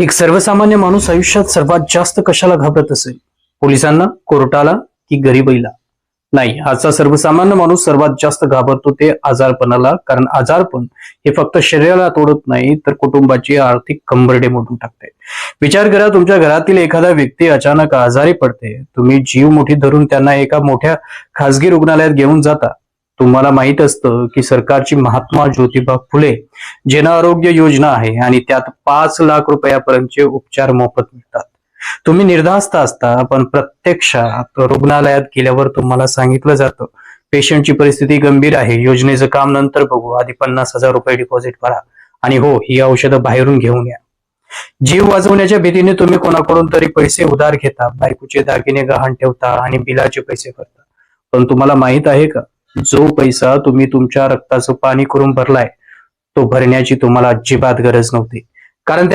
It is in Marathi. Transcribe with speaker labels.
Speaker 1: एक सर्वसामान्य माणूस आयुष्यात सर्वात जास्त कशाला घाबरत असेल? पोलिसांना, कोर्टाला की गरिबीला? नाही, आजचा सर्वसामान्य माणूस सर्वात जास्त घाबरतो ते आजारपणाला. कारण आजारपण हे फक्त शरीराला तोडत नाही तर कुटुंबाची आर्थिक कंबरडे मोडून टाकते. विचार करा, तुमच्या घरातील एखादा व्यक्ती अचानक आजारी पडते. तुम्ही जीव मुठीत धरून त्यांना एका मोठ्या खासगी रुग्णालयात घेऊन जाता. तुम्हाला माहित असतं की सरकारची महात्मा ज्योतिबा फुले जन आरोग्य योजना आहे आणि त्यात 5 लाख रुपयापर्यंतचे उपचार मोफत मिळतात. तुम्ही निर्धास्त असता, पण प्रत्यक्षात रुग्णालयात गेल्यावर तुम्हाला सांगितलं जातं, पेशंटची परिस्थिती गंभीर आहे, योजनेचं काम नंतर बघू, आधी 50,000 रुपये डिपॉझिट करा आणि हो, ही औषधं बाहेरून घेऊन या. जीव वाचवण्याच्या भीतीने तुम्ही कोणाकडून तरी पैसे उधार घेता, बायकोचे दागिने गहाण ठेवता आणि बिलाचे पैसे भरता. पण तुम्हाला माहित आहे का, जो पैसा तुम्ही तुमच्या रक्ताचं पाणी करून भरलाय, तो भरण्याची तुम्हाला अजिबात गरज नव्हती. कारण